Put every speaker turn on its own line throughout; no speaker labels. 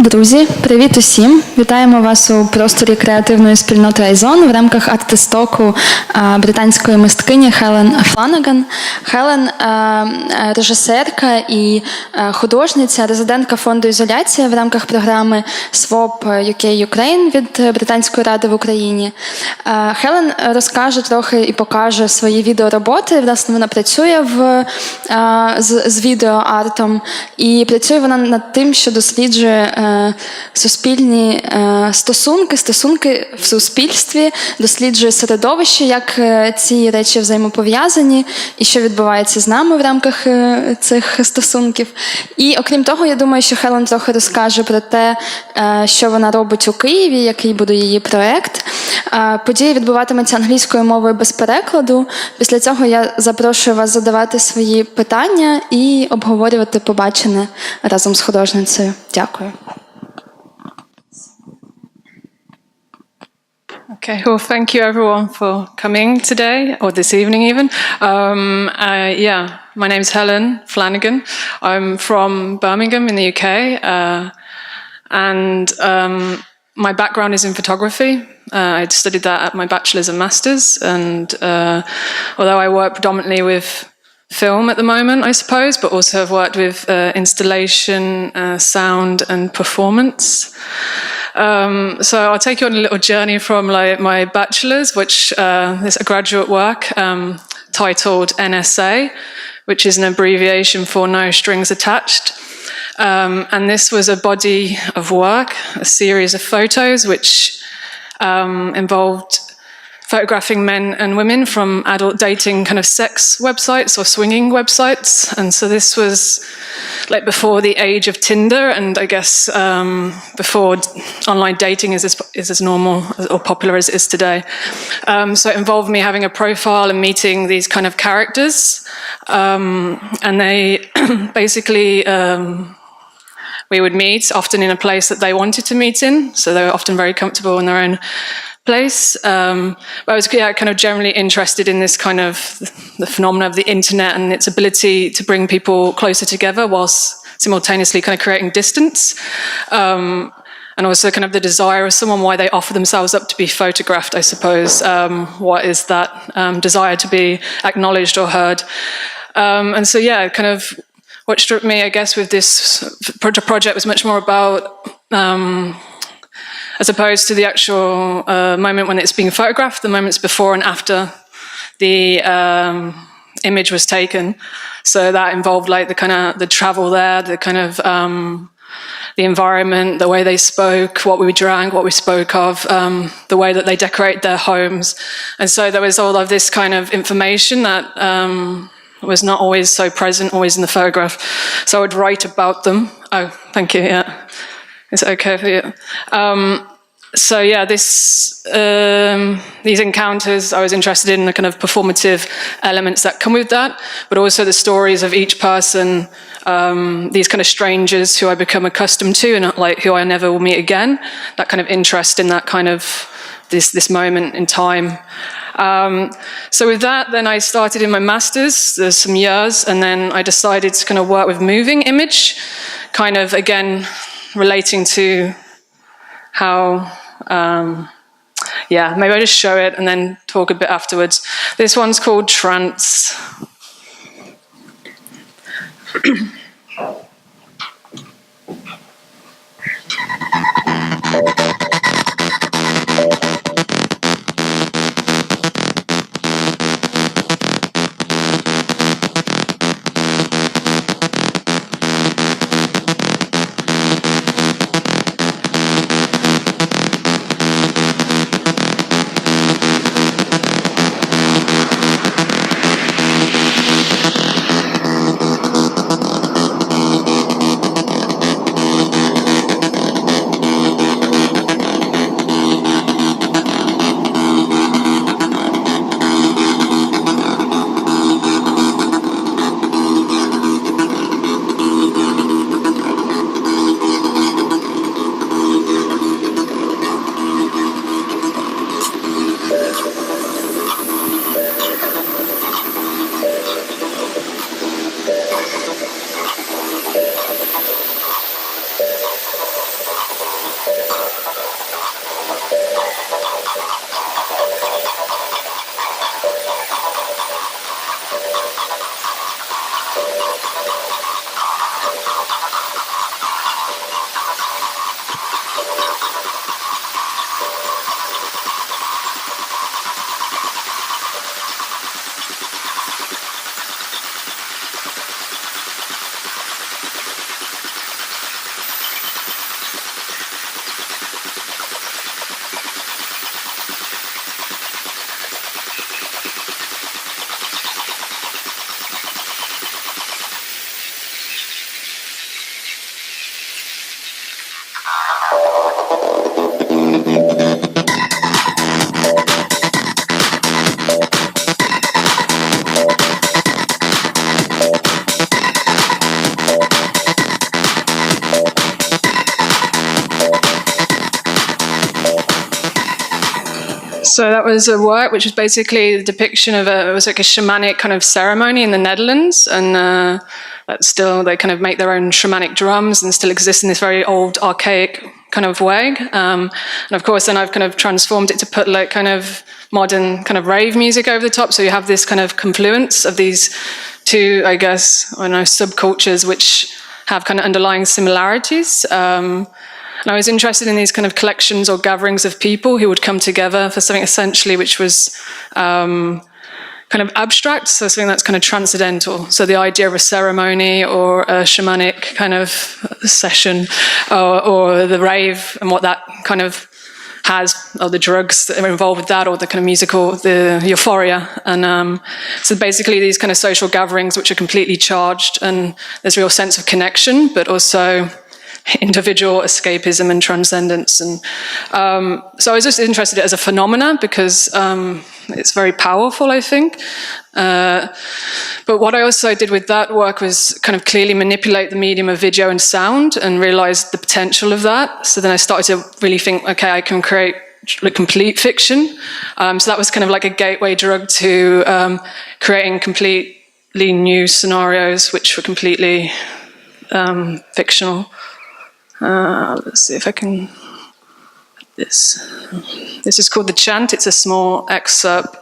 Друзі, привіт усім! Вітаємо вас у просторі креативної спільноти Айзон в рамках арт-істоку британської мисткині Хелен Фланаган. Хелен – режисерка і художниця, резидентка фонду «Ізоляція» в рамках програми SWOP UK Ukraine від Британської ради в Україні. Хелен розкаже трохи і покаже свої відеороботи. Власне, вона працює з відеоартом і працює вона над тим, що досліджує суспільні стосунки в суспільстві, досліджує середовище, як ці речі взаємопов'язані і що відбувається з нами в рамках цих стосунків. І окрім того, я думаю, що Хелен трохи розкаже про те, що вона робить у Києві, який буде її проєкт. Подія відбуватиметься англійською мовою без перекладу. Після цього я запрошую вас задавати свої питання і обговорювати побачене разом з художницею. Дякую.
Okay, well, thank you everyone for coming today, or this evening even. My name's Helen Flanagan. I'm from Birmingham in the UK, and my background is in photography. I studied that at my bachelor's and master's, and although I work predominantly with film at the moment, I suppose, but also have worked with installation, sound and performance. So I'll take you on a little journey from my bachelor's, which is a graduate work titled NSA, which is an abbreviation for No Strings Attached. And this was a body of work, a series of photos which involved photographing men and women from adult dating kind of sex websites or swinging websites. And so this was like before the age of Tinder, and I guess before online dating is as normal or popular as it is today. So it involved me having a profile and meeting these kind of characters. And they basically, we would meet often in a place that they wanted to meet in. So they were often very comfortable in their own place. But I was kind of generally interested in this kind of the phenomena of the internet and its ability to bring people closer together whilst simultaneously kind of creating distance. And also kind of the desire of someone, why they offer themselves up to be photographed, I suppose. What is that desire to be acknowledged or heard? And so, yeah, kind of what struck me, I guess, with this project was much more about as opposed to the actual moment when it's being photographed, the moments before and after the image was taken. So that involved like the travel there, the kind of the environment, the way they spoke, what we drank, what we spoke of, the way that they decorate their homes. And so there was all of this kind of information that was not always so present, always in the photograph. So I would write about them. Oh, thank you, yeah. Is it okay for you? So yeah, these encounters, I was interested in the kind of performative elements that come with that, but also the stories of each person, these kind of strangers who I become accustomed to and like who I never will meet again. That kind of interest in that kind of this moment in time. So with that, then I started in my master's. There's some years, and then I decided to kind of work with moving image, kind of again relating to how, maybe I'll just show it and then talk a bit afterwards. This one's called Trance. So that was a work which was basically the depiction of it was like a shamanic kind of ceremony in the Netherlands, and that's still, they kind of make their own shamanic drums and still exist in this very old, archaic kind of way. And of course, then I've kind of transformed it to put like kind of modern kind of rave music over the top. So you have this kind of confluence of these two, I guess, I don't know, subcultures which have kind of underlying similarities. And I was interested in these kind of collections or gatherings of people who would come together for something essentially which was kind of abstract, so something that's kind of transcendental. So the idea of a ceremony or a shamanic kind of session, or the rave and what that kind of has, or the drugs that are involved with that, or the kind of musical, the euphoria. And so basically these kind of social gatherings which are completely charged, and there's a real sense of connection, but also individual escapism and transcendence. And so I was just interested in it as a phenomena because it's very powerful, I think. But what I also did with that work was kind of clearly manipulate the medium of video and sound and realised the potential of that. So then I started to really think, okay, I can create complete fiction. So that was kind of like a gateway drug to creating completely new scenarios which were completely fictional. Let's see if I can. This is called The Chant. It's a small excerpt.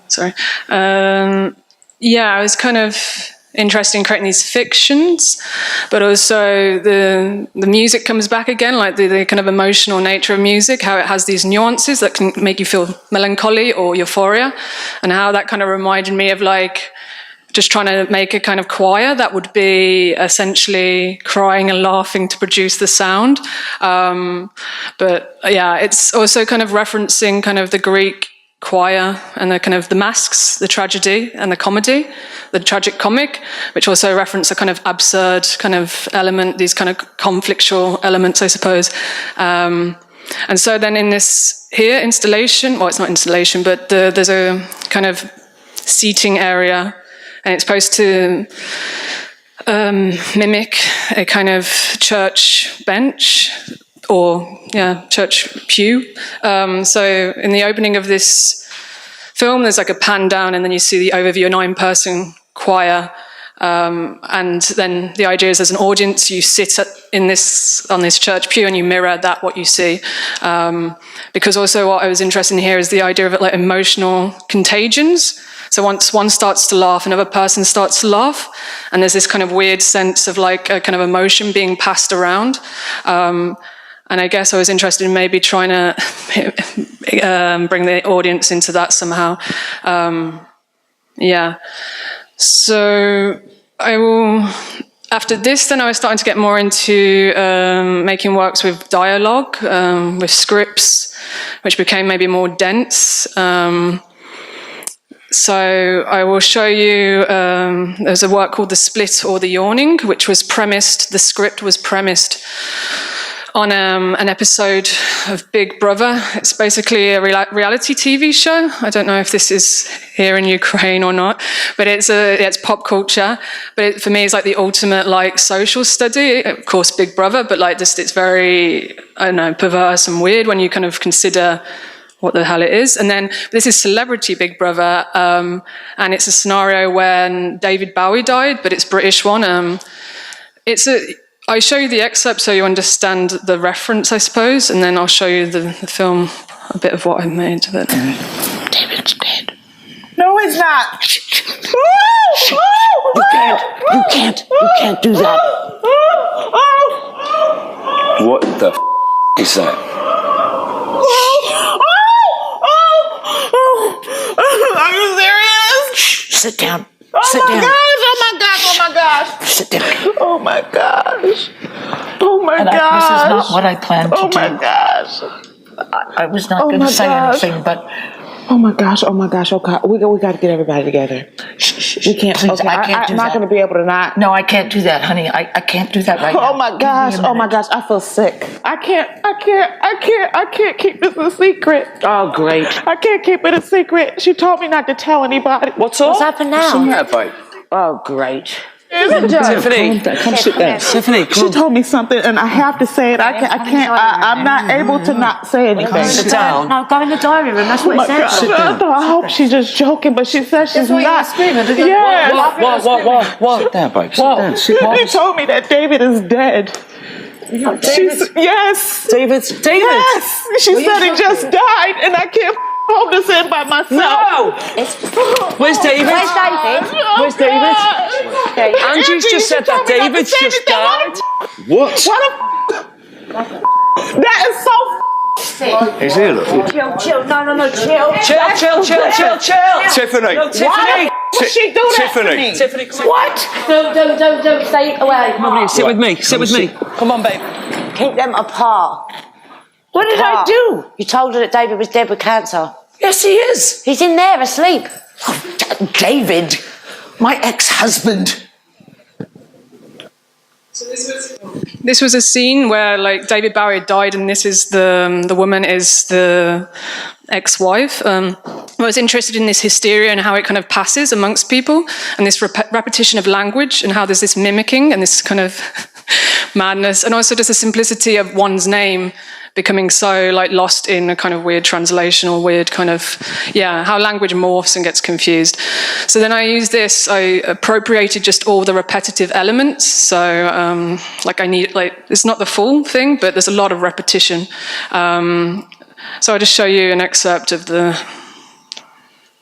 Sorry. I was kind of interested in creating these fictions, but also the music comes back again, like the kind of emotional nature of music, how it has these nuances that can make you feel melancholy or euphoria, and how that kind of reminded me of like just trying to make a kind of choir that would be essentially crying and laughing to produce the sound. It's also kind of referencing kind of the Greek choir and the kind of the masks, the tragedy and the comedy, the tragic comic, which also reference a kind of absurd kind of element, these kind of conflictual elements, I suppose. And so then in this here installation, well, it's not installation, but there's a kind of seating area, and it's supposed to mimic a kind of church bench, or church pew. So in the opening of this film, there's like a pan down, and then you see the overview, a 9-person choir. And then the idea is, as an audience, you sit on this church pew and you mirror what you see. Because also what I was interested in here is the idea of it like emotional contagions. So once one starts to laugh, another person starts to laugh, and there's this kind of weird sense of like a kind of emotion being passed around. And I guess I was interested in maybe trying to bring the audience into that somehow. So I will, after this, then I was starting to get more into making works with dialogue, with scripts, which became maybe more dense. So I will show you, there's a work called The Split or The Yawning, which was the script was premised on an episode of Big Brother. It's basically a reality TV show. I don't know if this is here in Ukraine or not, but it's pop culture. But for me, it's like the ultimate like social study. Of course, Big Brother, but like just it's very, I don't know, perverse and weird when you kind of consider what the hell it is. And then this is Celebrity Big Brother, and it's a scenario when David Bowie died, but it's British one. I show you the excerpt so you understand the reference, I suppose, and then I'll show you the film, a bit of what I made of it.
David's dead.
No, it's not.
You can't do that.
What the f*** is that?
Are you serious?
Sit down.
Oh
Sit
my
down.
gosh, oh my gosh, oh my gosh.
Sit down.
Oh my gosh. Oh my
And
gosh.
this is not what I planned to
Oh my
do.
gosh.
I was not
Oh
going
my
to say
gosh.
anything, but
Oh my gosh, oh my gosh, okay. We got to get everybody together. We can't,
Please,
okay,
I can't do
I'm not
that.
going to be able to not.
no, I can't do that, honey. I can't do that right now.
Oh my gosh,
Give me a
oh my
minute.
gosh, I feel sick. I can't keep this a secret.
Oh, great.
I can't keep it a secret. She told me not to tell anybody.
What's up?
What's happened
What's the
now?
matter, babe?
Oh, great.
Tiffany, come sit down. Tiffany, come
She
on.
told me something, and I have to say it. I'm not able to not say anything.
Sit down.
No, go in the diary room. That's
Oh
what
my
it says.
God. I hope she's just joking, but she says she's
why you
not.
were screaming.
Yes.
What? Sit down, babe. Sit down. Sit down.
She told me that David is dead. Yes.
David.
Yes. She said he just died, and I can't hold this in by myself.
No! Where's David?
Where's David?
Where's David?
Okay.
Andrew's just said that David's just died. What?
That is so
Is he? Look.
Chill. No, chill.
Chill. Tiffany.
Why would she do that to me?
Tiffany.
What? Don't stay away.
Sit with me. Sit with me. Come on, babe.
Keep them apart.
What did I do?
You told her that David was dead with cancer.
Yes, he is.
He's in there asleep.
David, my ex-husband.
This was a scene where, like, David Bowie died, and this is the woman is the ex-wife. I was interested in this hysteria and how it kind of passes amongst people, and this repetition of language, and how there's this mimicking and this kind of madness, and also just the simplicity of one's name becoming so like lost in a kind of weird translation or weird kind of, how language morphs and gets confused. So then I used this, I appropriated just all the repetitive elements. So it's not the full thing, but there's a lot of repetition. So I'll just show you an excerpt of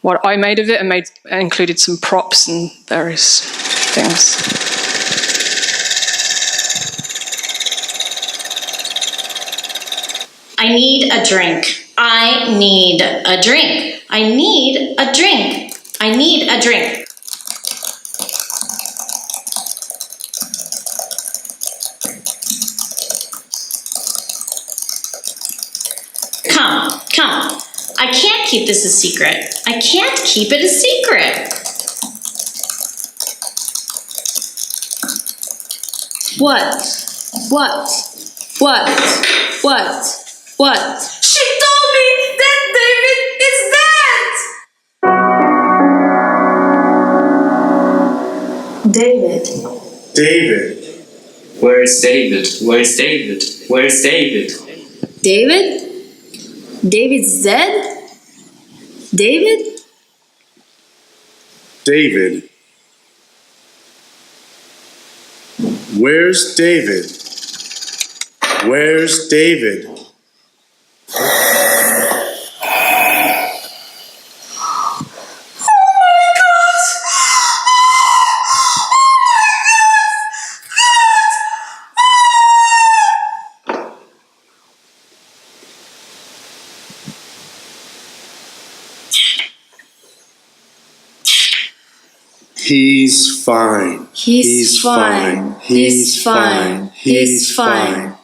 what I made of it, and included some props and various things.
I need a drink. I need a drink. I need a drink. I need a drink. Come. I can't keep this a secret. I can't keep it a secret. What? She told me that David is dead!
David. Where's David? Where's David? Where's David?
David? David's dead? David?
David. Where's David? Where's David? He's fine.
He's fine. He's fine. He's fine.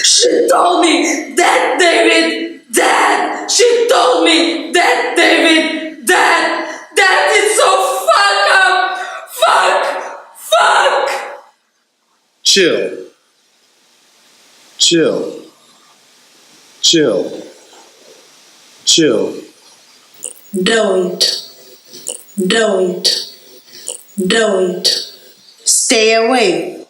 She told me that David dead. She told me that David dead. That is so fuck.
Chill.
Don't. Stay away.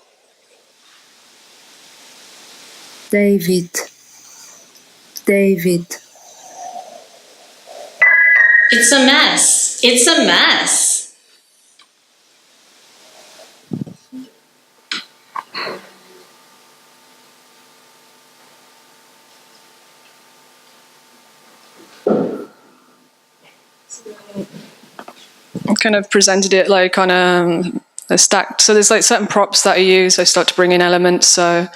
David?
It's a mess. It's a mess.
Kind of presented it like on a stacked. So there's like certain props that I use. I start to bring in elements. So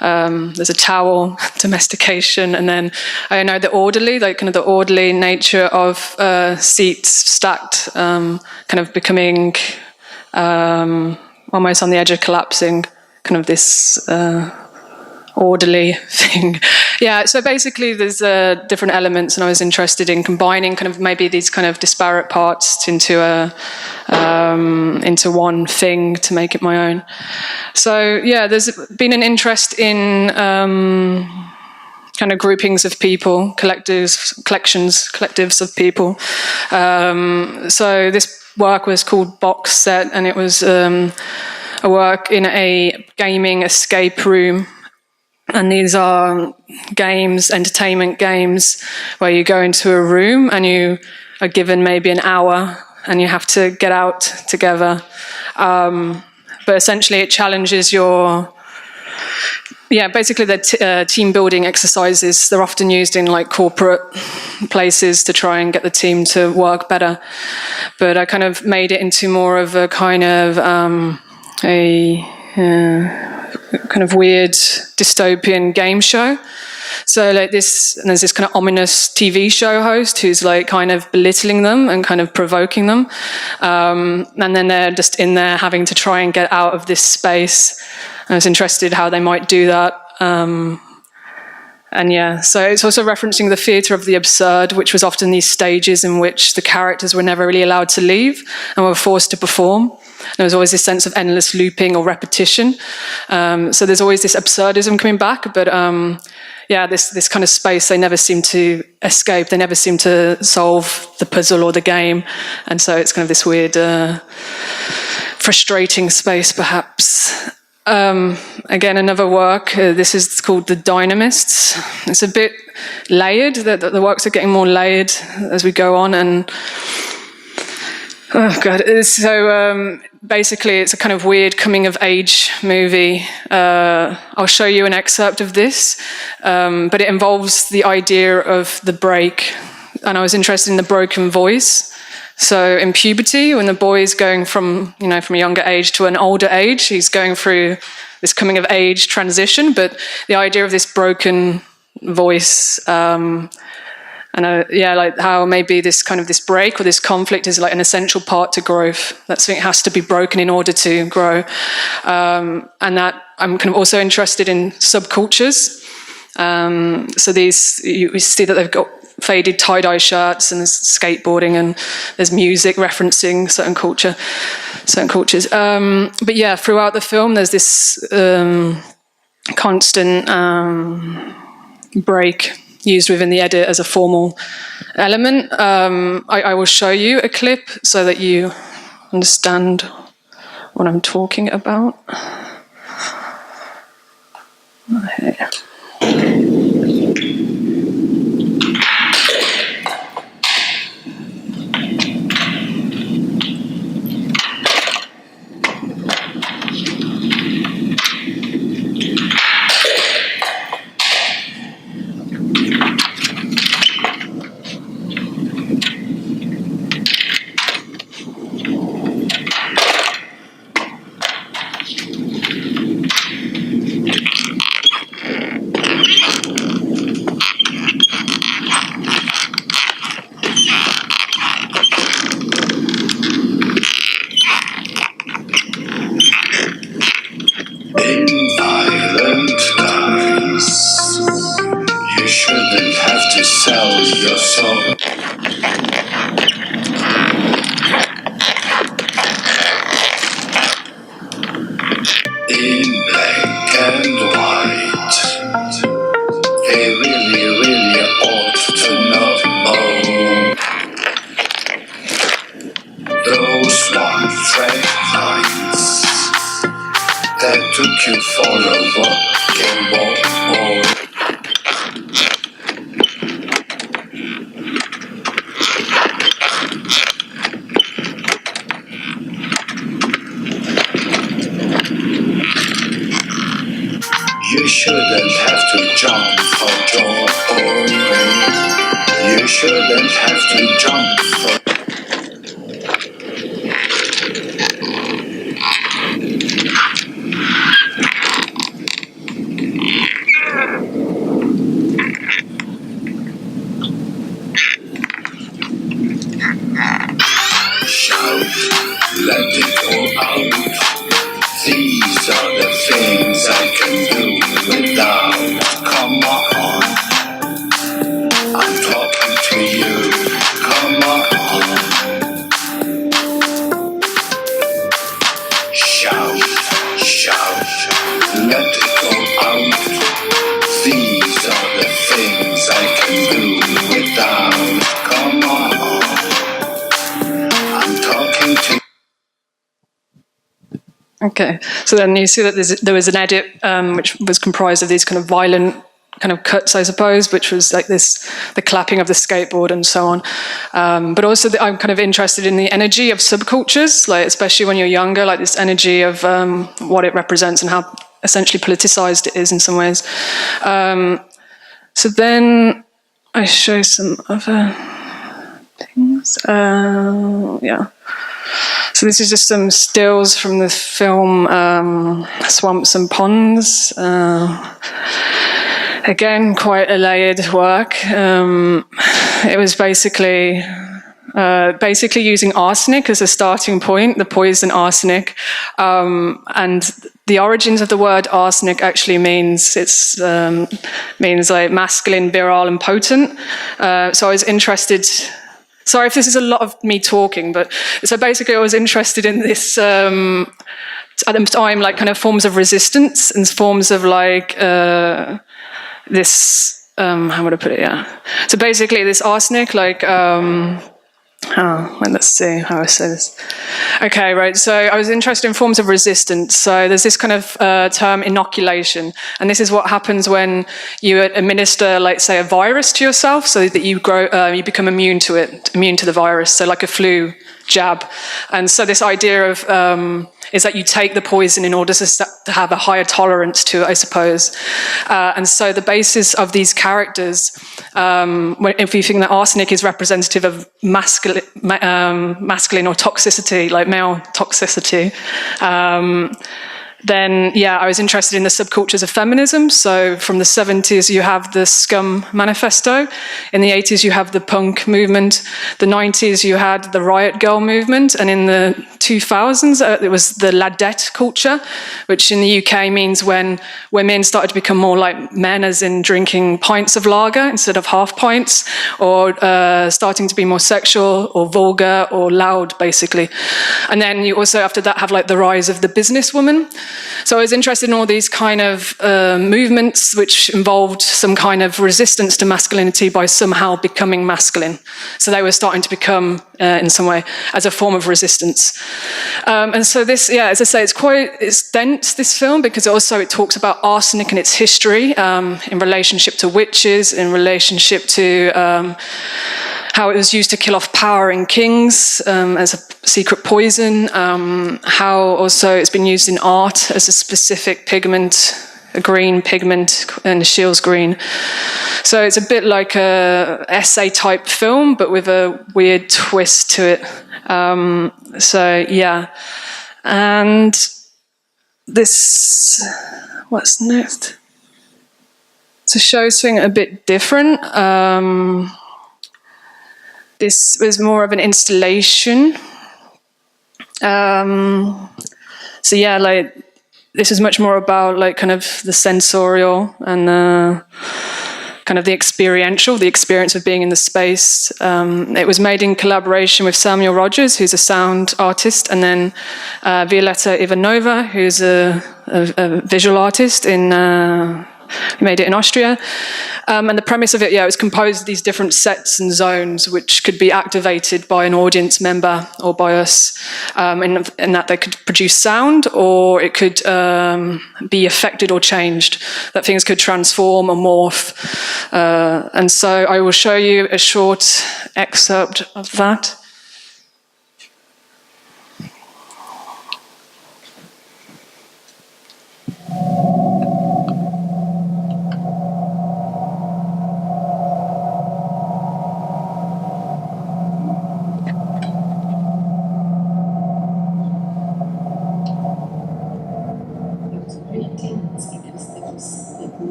there's a towel, domestication, and then I know the orderly, like kind of the orderly nature of seats stacked, kind of becoming almost on the edge of collapsing. Kind of this orderly thing. Yeah, so basically there's different elements, and I was interested in combining kind of maybe these kind of disparate parts into one thing to make it my own. So yeah, there's been an interest in kind of groupings of people, collectives of people. So this work was called Box Set, and it was a work in a gaming escape room. And these are games, entertainment games, where you go into a room and you are given maybe an hour and you have to get out together. But essentially it challenges basically they're team building exercises. They're often used in like corporate places to try and get the team to work better. But I kind of made it into more of a kind of kind of weird dystopian game show. So like this, and there's this kind of ominous TV show host who's like kind of belittling them and kind of provoking them. And then they're just in there having to try and get out of this space. I was interested how they might do that. And yeah, so it's also referencing the theatre of the absurd, which was often these stages in which the characters were never really allowed to leave and were forced to perform. There was always this sense of endless looping or repetition. So there's always this absurdism coming back, but this kind of space they never seem to escape. They never seem to solve the puzzle or the game. And so it's kind of this weird, frustrating space, perhaps. Again, another work, this is called The Dynamists. It's a bit layered, the works are getting more layered as we go on, and oh god, so basically it's a kind of weird coming-of-age movie. I'll show you an excerpt of this, but it involves the idea of the break, and I was interested in the broken voice. So in puberty, when the boy is going from a younger age to an older age, he's going through this coming of age transition, but the idea of this broken voice, like how maybe this kind of this break or this conflict is like an essential part to growth. That something has to be broken in order to grow. And that I'm kind of also interested in subcultures. So these, you see that they've got faded tie-dye shirts, and there's skateboarding, and there's music referencing certain cultures. But yeah, throughout the film, there's this constant break used within the edit as a formal element. I will show you a clip so that you understand what I'm talking about. Okay.
shouldn't have to jump for joy. You shouldn't have to jump for shout, let it all out. These are the things I can do without. Come on, I'm talking to you. Come on, shout, shout, let it all out. These are the things I can do without. Come on, I'm talking to you.
Okay, so then you see that there was an edit which was comprised of these kind of violent kind of cuts, I suppose, which was like the clapping of the skateboard and so on. But also I'm kind of interested in the energy of subcultures, like especially when you're younger, like this energy of what it represents and how essentially politicized it is in some ways. So then I show some other things. Yeah. So this is just some stills from the film Swamps and Ponds. Again, quite a layered work. It was basically using arsenic as a starting point, the poison arsenic. And the origins of the word arsenic actually means like masculine, virile, and potent. So I was interested. Sorry if this is a lot of me talking, but so basically I was interested in this, at the time, like kind of forms of resistance and forms of like this, how would I put it, yeah. So basically this arsenic, like, let's see how I say this. Okay, right, so I was interested in forms of resistance. So there's this kind of term inoculation, and this is what happens when you administer, like, say, a virus to yourself, so that you become immune to it, immune to the virus, so like a flu jab. And so this idea of is that you take the poison in order to have a higher tolerance to it, I suppose. And so the basis of these characters, if you think that arsenic is representative of masculine or toxicity, like male toxicity, then, yeah, I was interested in the subcultures of feminism. So from the 70s, you have the Scum Manifesto. In the 80s, you have the punk movement. The 90s, you had the Riot Girl movement. And in the 2000s, it was the ladette culture, which in the UK means when women started to become more like men, as in drinking pints of lager instead of half pints, or starting to be more sexual or vulgar or loud, basically. And then you also, after that, have like the rise of the businesswoman. So I was interested in all these kind of movements which involved some kind of resistance to masculinity by somehow becoming masculine. So they were starting to become, in some way, as a form of resistance. And so this, yeah, as I say, it's dense, this film, because it talks about arsenic and its history in relationship to witches, in relationship to how it was used to kill off power in kings as a secret poison, how also it's been used in art as a specific pigment, a green pigment, and Scheele's green. So it's a bit like a essay-type film, but with a weird twist to it. So, yeah. And this, what's next? To show something a bit different. This was more of an installation. So yeah, like this is much more about like kind of the sensorial and kind of the experiential, the experience of being in the space. It was made in collaboration with Samuel Rogers, who's a sound artist, and then Violeta Ivanova, who's a visual artist who made it in Austria. And the premise of it, yeah, it was composed of these different sets and zones which could be activated by an audience member or by us, in that they could produce sound, or it could be affected or changed, that things could transform or morph. And so I will show you a short excerpt of that.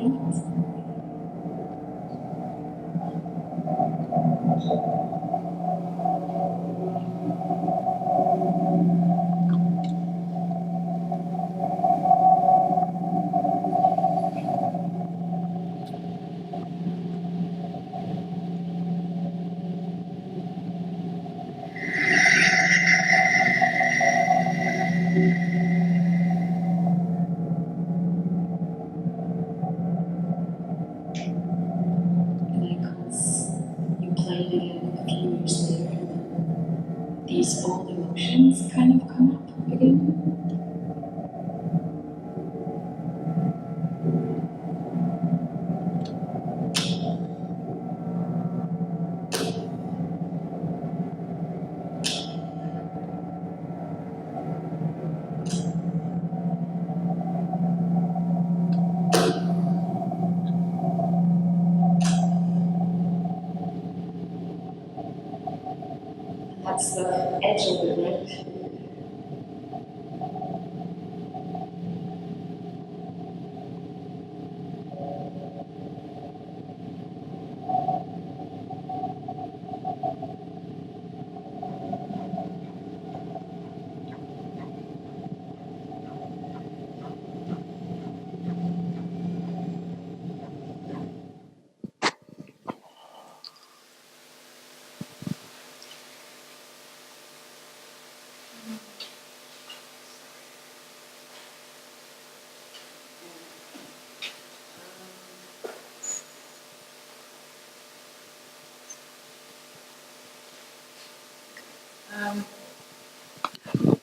Because you played it in a few years later, these old emotions kind of come up again. That's the edge of it, right?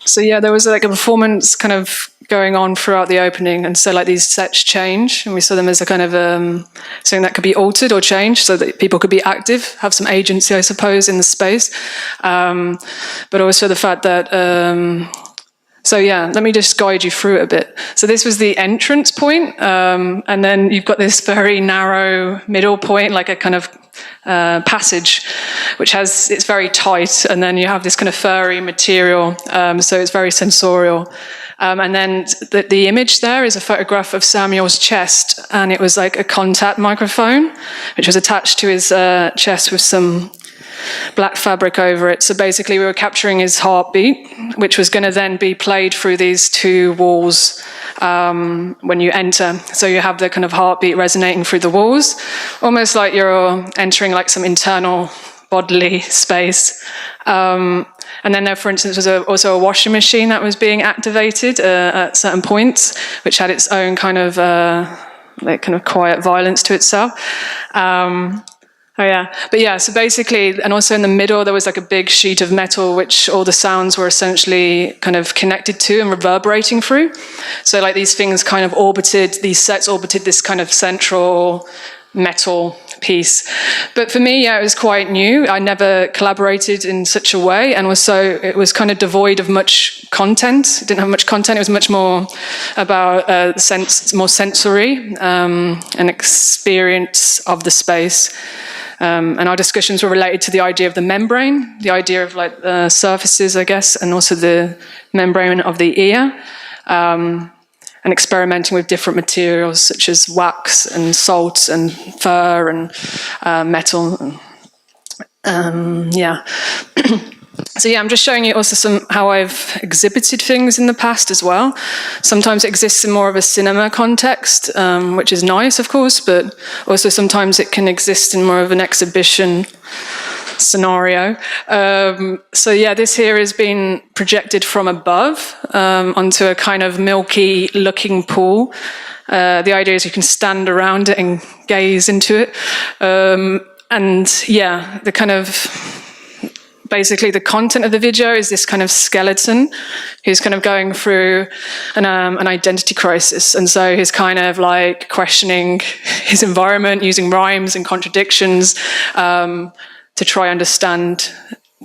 So yeah, there was like a performance kind of going on throughout the opening, and so like these sets change, and we saw them as a kind of something that could be altered or changed, so that people could be active, have some agency, I suppose, in the space, but also the fact that. So yeah, let me just guide you through it a bit. So this was the entrance point, and then you've got this very narrow middle point, like a kind of passage, which it's very tight, and then you have this kind of furry material, so it's very sensorial. And then the image there is a photograph of Samuel's chest, and it was like a contact microphone, which was attached to his chest with some black fabric over it. So basically we were capturing his heartbeat, which was going to then be played through these two walls when you enter. So you have the kind of heartbeat resonating through the walls, almost like you're entering like some internal bodily space. And then there, for instance, was also a washing machine that was being activated at certain points, which had its own kind of quiet violence to itself. So basically, and also in the middle, there was like a big sheet of metal, which all the sounds were essentially kind of connected to and reverberating through. So like these things kind of these sets orbited this kind of central metal piece. But for me, it was quite new. I never collaborated in such a way, and also it was kind of devoid of much content. It didn't have much content. It was much more about more sensory, an experience of the space. And our discussions were related to the idea of the membrane, the idea of like the surfaces, I guess, and also the membrane of the ear, and experimenting with different materials such as wax and salt and fur and metal. So I'm just showing you also how I've exhibited things in the past as well. Sometimes it exists in more of a cinema context, which is nice, of course, but also sometimes it can exist in more of an exhibition scenario. This here has been projected from above onto a kind of milky-looking pool. The idea is you can stand around it and gaze into it. The kind of... Basically, the content of the video is this kind of skeleton who's kind of going through an identity crisis. And so he's kind of like questioning his environment, using rhymes and contradictions to try understand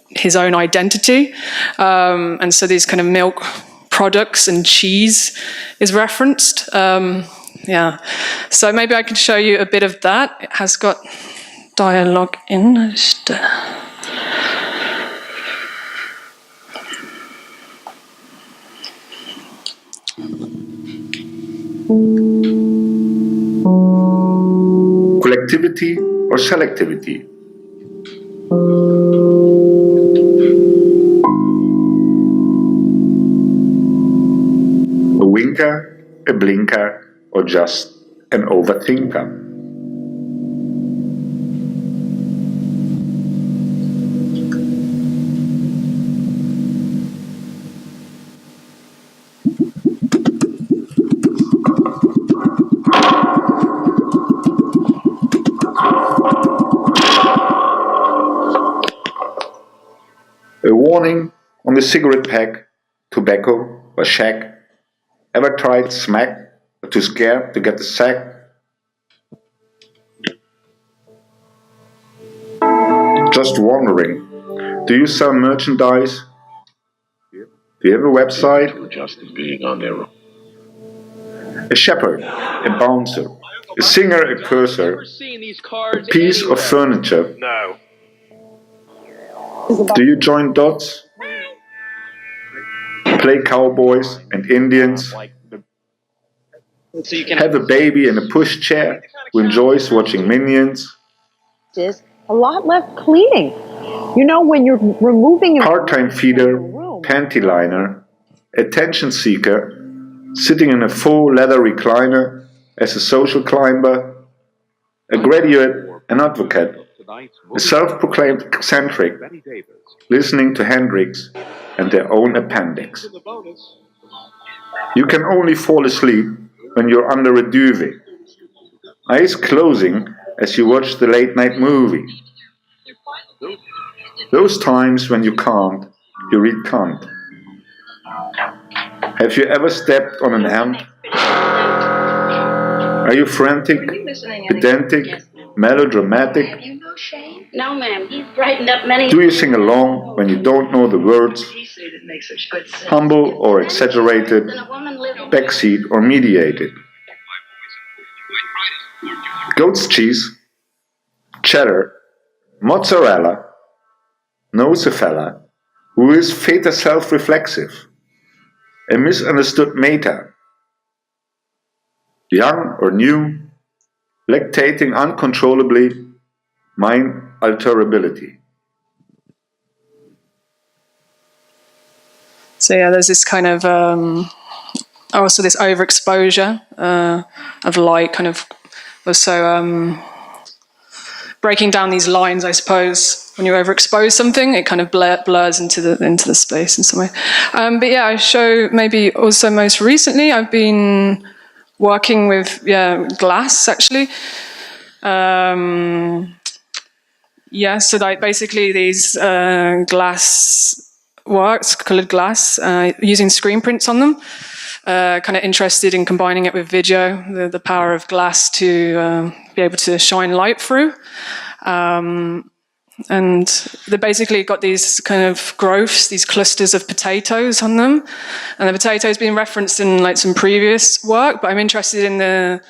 his own identity. And so these kind of milk products and cheese is referenced. So maybe I can show you a bit of that. It has got dialogue in.
collectivity or selectivity? A winker, a blinker, or just an overthinker? A warning on the cigarette pack, tobacco or shack. Ever tried smack or too scared to get the sack? Just wondering, do you sell merchandise? Do you have a website? A shepherd, a bouncer, a singer, a purser, piece of furniture.
No.
Do you join dots? Play cowboys and Indians? Have a baby in a pushchair who enjoys watching Minions?
Is a lot less cleaning. You know, when you're removing
Part-time feeder, panty liner, attention seeker, sitting in a full leather recliner as a social climber, a graduate, an advocate, a self-proclaimed eccentric, listening to Hendrix and their own appendix. You can only fall asleep when you're under a duvet, eyes closing as you watch the late-night movie. Those times when you can't, you read Kant. Have you ever stepped on an ant? Are you frantic, pedantic, melodramatic?
No, ma'am. He's brightened up many.
Do you sing along when you don't know the words? Humble or exaggerated, backseat or mediated? Goat's cheese, cheddar, mozzarella, knows a fella who is feta self-reflexive, a misunderstood meta, young or new, lactating uncontrollably, mind alterability.
So yeah, there's this kind of also this overexposure of light, kind of also breaking down these lines. I suppose when you overexpose something, it kind of blurs into the space in some way. But yeah, I show maybe also most recently I've been working with glass actually. So like basically these glass works, coloured glass, using screen prints on them. Kind of interested in combining it with video, the power of glass to be able to shine light through. And they basically got these kind of growths, these clusters of potatoes on them. And the potatoes being referenced in like some previous work, but I'm interested in the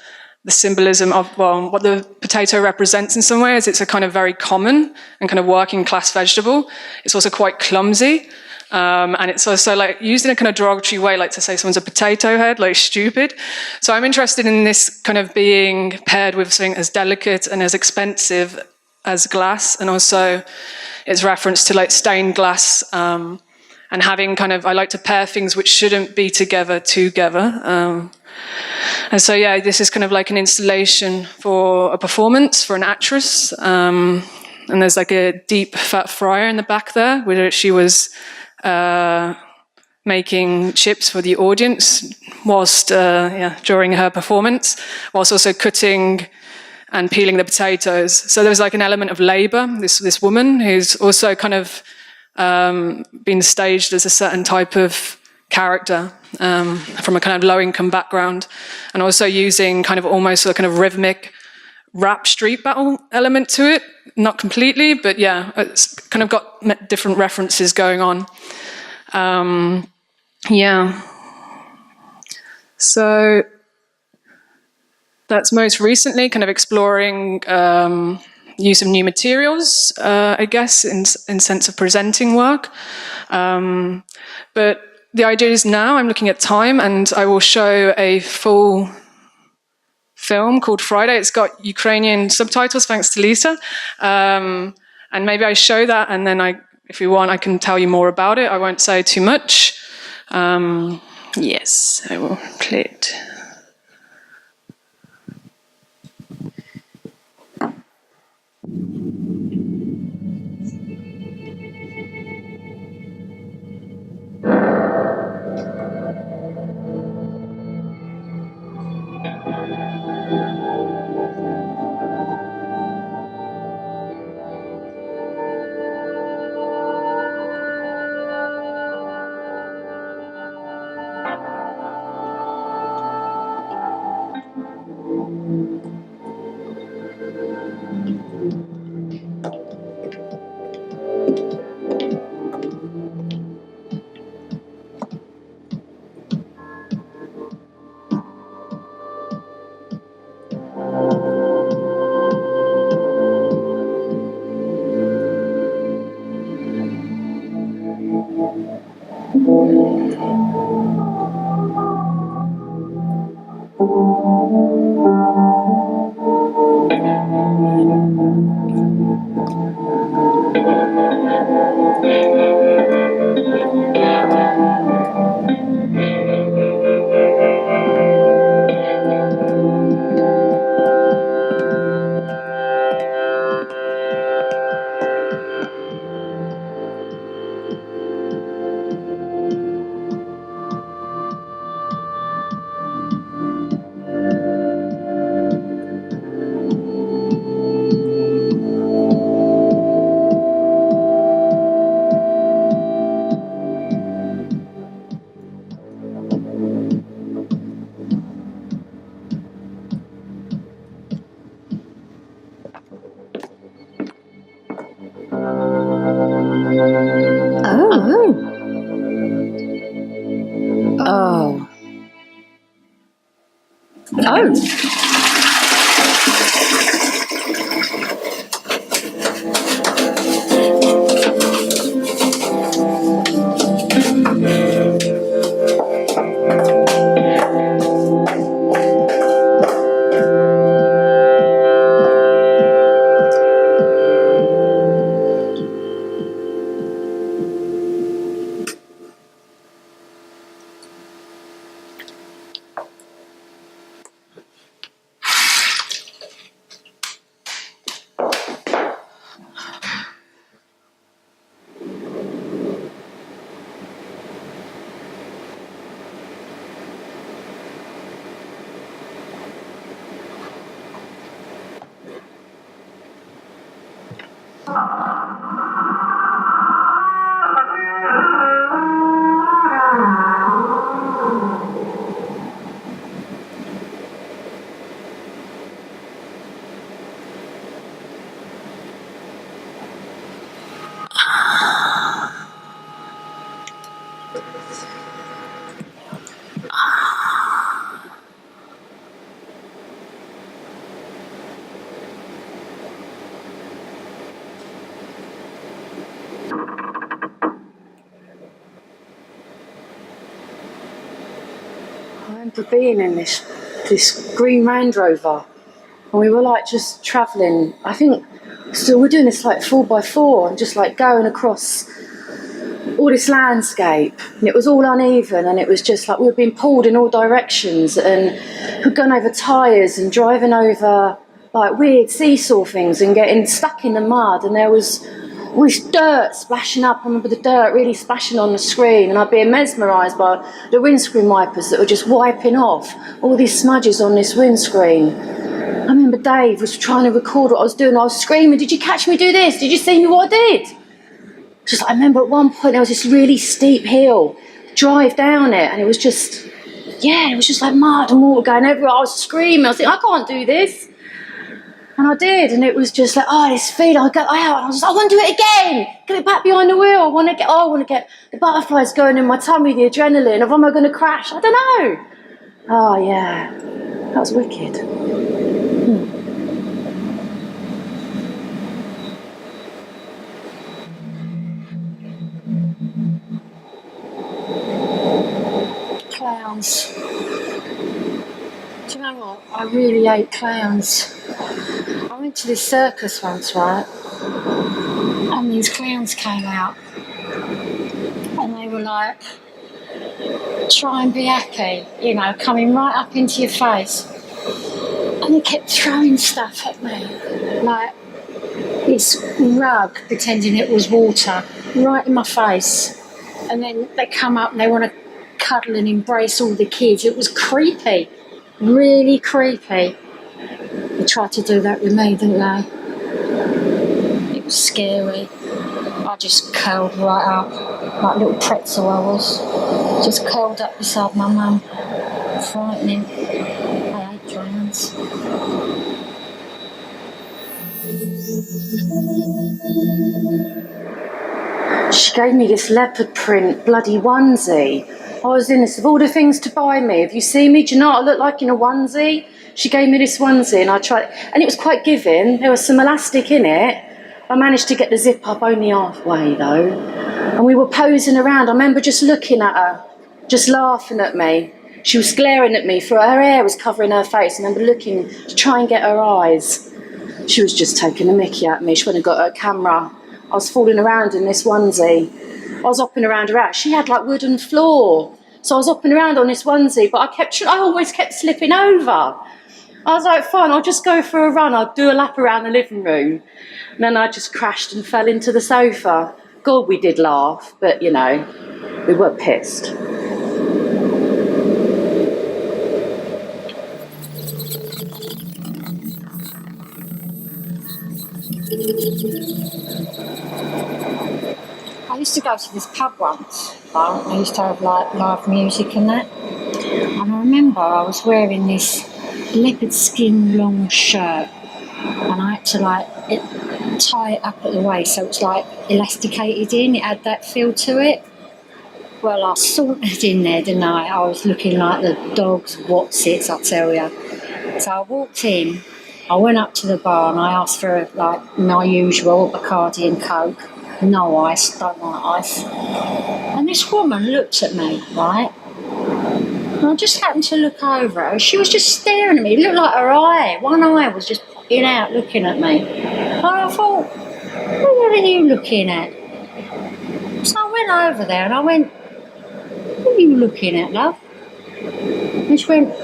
symbolism of, well, what the potato represents in some ways. It's a kind of very common and kind of working class vegetable. It's also quite clumsy. And it's also like used in a kind of derogatory way, like to say someone's a potato head, like stupid. So I'm interested in this kind of being paired with something as delicate and as expensive as glass, and also its reference to like stained glass, and having kind of, I like to pair things which shouldn't be together. And so yeah, this is kind of like an installation for a performance for an actress, and there's like a deep fat fryer in the back there, where she was making chips for the audience whilst during her performance, whilst also cutting and peeling the potatoes. So there was like an element of labour. This woman who's also kind of been staged as a certain type of character from a kind of low-income background, and also using kind of almost a kind of rhythmic rap street battle element to it. Not completely, but yeah, it's kind of got different references going on. So that's most recently kind of exploring use of new materials, I guess, in sense of presenting work. But the idea is now I'm looking at time, and I will show a full film called Friday. It's got Ukrainian subtitles, thanks to Lisa. And maybe I show that, and then if you want, I can tell you more about it. I won't say too much. Yes, I will play it.
Being in this green Range Rover, and we were like just travelling. I think so we're doing this like 4x4 and just like going across all this landscape, and it was all uneven, and it was just like we were being pulled in all directions, and we're going over tyres and driving over like weird seesaw things and getting stuck in the mud, and there was all this dirt splashing up. I remember the dirt really splashing on the screen, and I'd being mesmerised by the windscreen wipers that were just wiping off all these smudges on this windscreen. I remember Dave was trying to record what I was doing. I was screaming, "Did you catch me do this? Did you see me what I did?" Just I remember at one point there was this really steep hill, drive down it, and it was just, it was just like mud and water going everywhere. I was screaming, I was thinking, I can't do this. And I did, and it was just like, this feeling. I got out, and I was just, I want to do it again. Get it back behind the wheel. I want to get the butterflies going in my tummy, the adrenaline. Of am I going to crash? I don't know. Oh yeah, that was wicked. Clowns. Do you know what? I really hate clowns. I went to this circus once, right? And these clowns came out. And they were like, try and be happy, you know, coming right up into your face. And they kept throwing stuff at me. Like this rug, pretending it was water, right in my face. And then they come up and they want to cuddle and embrace all the kids. It was creepy. Really creepy. They tried to do that with me, didn't they? It was scary. I just curled right up, like a little pretzel I was. Just curled up beside my mum. Frightening. I hate clowns. She gave me this leopard print bloody onesie. I was in this, of all the things to buy me, have you seen me? Do you know what I look like in a onesie? She gave me this onesie and I tried, and it was quite giving. There was some elastic in it. I managed to get the zip up only halfway though. And we were posing around. I remember just looking at her, just laughing at me. She was glaring at me, for her hair was covering her face. I remember looking to try and get her eyes. She was just taking a mickey at me. She went and got her camera. I was falling around in this onesie. I was hopping around her house. She had like wooden floor. So I was hopping around on this onesie, but I always kept slipping over. I was like, fine, I'll just go for a run. I'll do a lap around the living room. And then I just crashed and fell into the sofa. God, we did laugh, but you know, we were pissed. I used to go to this pub once, right? I used to have like live music and that. And I remember I was wearing this leopard skin long shirt and I had to like tie it up at the waist so it's like elasticated in, it had that feel to it. Well, I sauntered in there, didn't I? I was looking like the dog's whatsits, I tell you. So I walked in, I went up to the bar and I asked for like my usual Bacardi and Coke. No ice, don't want ice. And this woman looked at me, right? And I just happened to look over her. She was just staring at me. It looked like her eye. One eye was just popping out looking at me. And I thought, what are you looking at? So I went over there and I went, what are you looking at, love? And she went,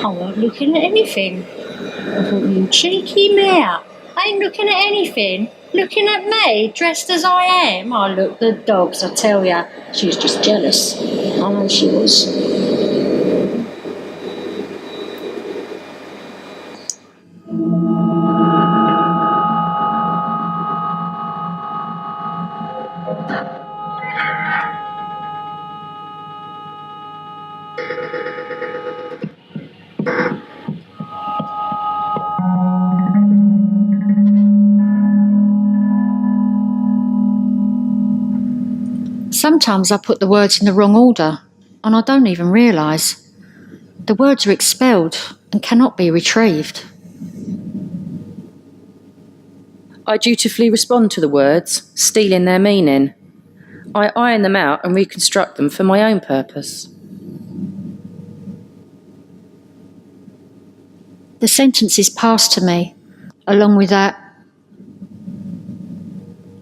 I'm not looking at anything. I thought, you cheeky mare. I ain't looking at anything. Looking at me, dressed as I am. I look the dogs, I tell ya. She was just jealous. I know she was. Sometimes I put the words in the wrong order, and I don't even realise. The words are expelled and cannot be retrieved.
I dutifully respond to the words, stealing their meaning. I iron them out and reconstruct them for my own purpose.
The sentences pass to me, along with that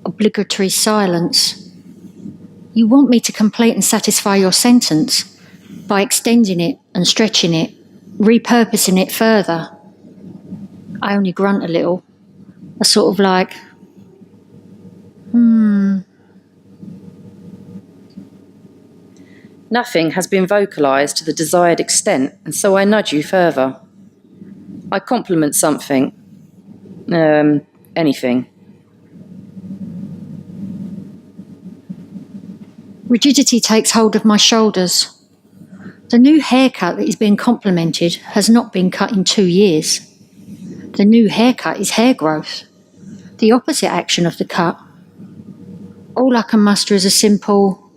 obligatory silence. You want me to complete and satisfy your sentence by extending it and stretching it, repurposing it further. I only grunt a little, a sort of like,
Nothing has been vocalised to the desired extent, and so I nudge you further. I compliment something. Anything.
Rigidity takes hold of my shoulders. The new haircut that is being complimented has not been cut in 2 years. The new haircut is hair growth, the opposite action of the cut. All I can muster is a simple,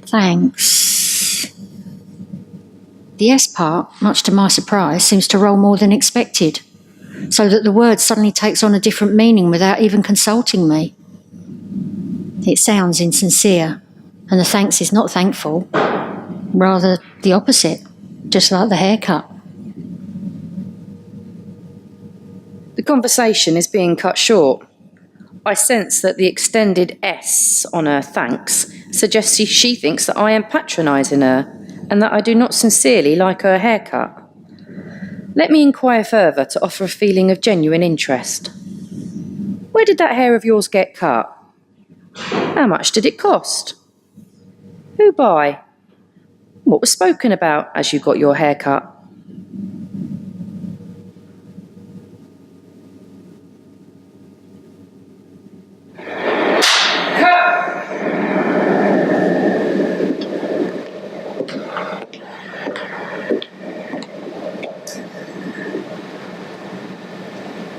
thanks. The S part, much to my surprise, seems to roll more than expected, so that the word suddenly takes on a different meaning without even consulting me. It sounds insincere, and the thanks is not thankful, rather the opposite, just like the haircut.
The conversation is being cut short. I sense that the extended S on her thanks suggests she thinks that I am patronising her and that I do not sincerely like her haircut. Let me inquire further to offer a feeling of genuine interest. Where did that hair of yours get cut? How much did it cost? Who by? What was spoken about as you got your hair cut?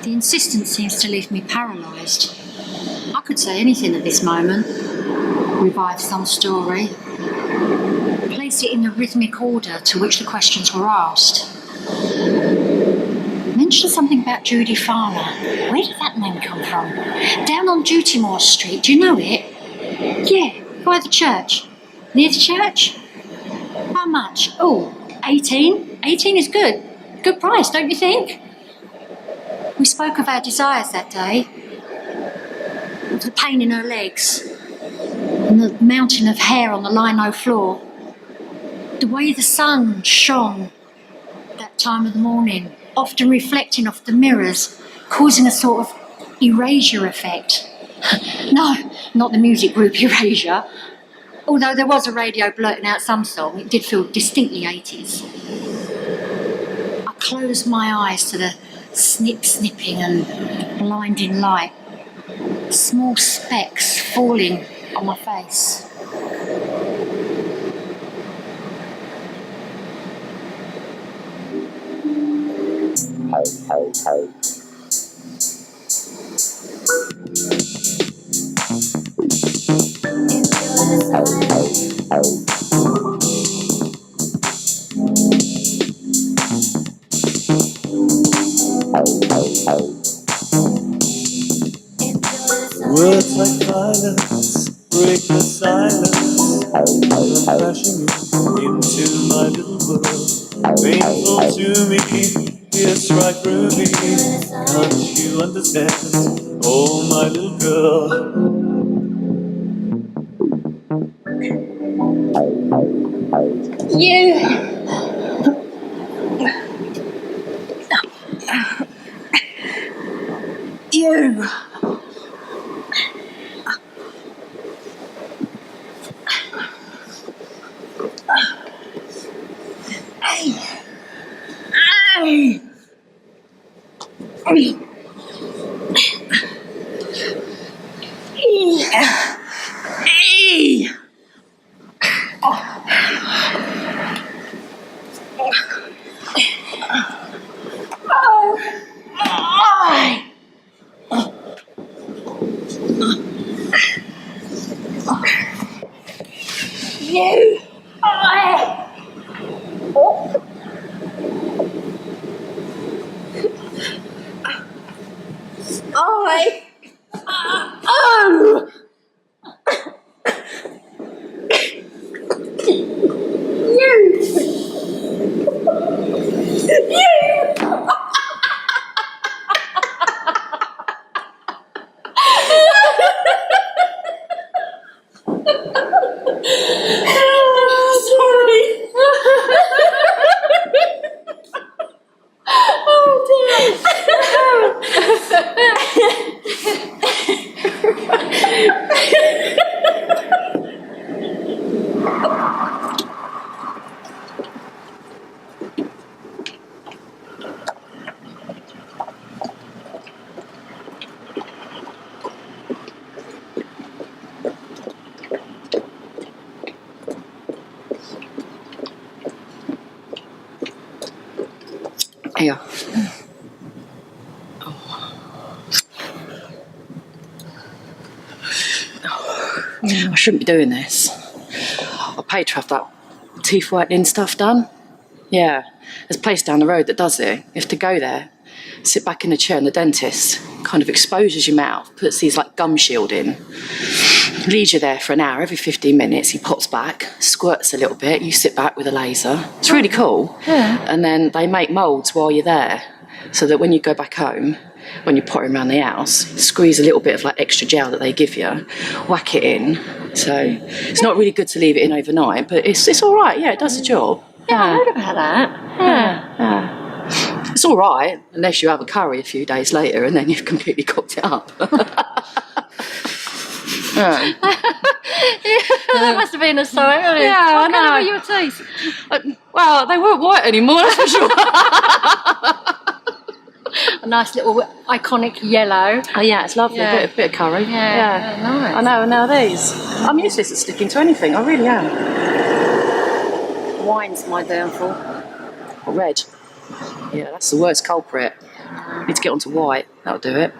The insistence seems to leave me paralysed. I could say anything at this moment. Revive some story. Place it in the rhythmic order to which the questions were asked. Mention something about Judy Farmer. Where did that name come from? Down on Dutymore Street, do you know it? Yeah, by the church. Near the church? How much? Oh, 18? 18 is good. Good price, don't you think? We spoke of our desires that day. Of the pain in her legs. And the mountain of hair on the lino floor. The way the sun shone that time of the morning, often reflecting off the mirrors, causing a sort of erasure effect. No, not the music group Erasure. Although there was a radio blurting out some song, it did feel distinctly 80s. I closed my eyes to the snipping and blinding light. Small specks falling on my face.
Words like violence break the silence. I'm crashing into my little world. Painful to me, pierce right through me. Can't you understand? Oh, my little girl.
You!
Here. I shouldn't be doing this. I paid to have that teeth whitening stuff done. Yeah, there's a place down the road that does it. You have to go there, sit back in the chair, and the dentist kind of exposes your mouth, puts these like gum shield in, leaves you there for an hour. Every 15 minutes he pops back, squirts a little bit, you sit back with a laser. It's really cool.
Yeah.
And then they make moulds while you're there.
so that when you go back home, when you're pottering around the house, squeeze a little bit of like extra gel that they give you, whack it in. So it's not really good to leave it in overnight, but it's all right. Yeah, it does the job.
Yeah, I heard about that.
Yeah. It's all right, unless you have a curry a few days later and then you've completely cooked it up.
Yeah, that must have been a sign, wasn't it?
Yeah,
what
I know.
colour were your teeth?
Well, they weren't white anymore, that's for sure.
A nice little iconic yellow.
Oh yeah, it's lovely.
Yeah.
A bit of curry.
Yeah, nice.
I know, and now these. I'm useless at sticking to anything, I really am.
Wine's my downfall.
Red. Yeah, that's the worst culprit. Need to get onto white, that'll do it.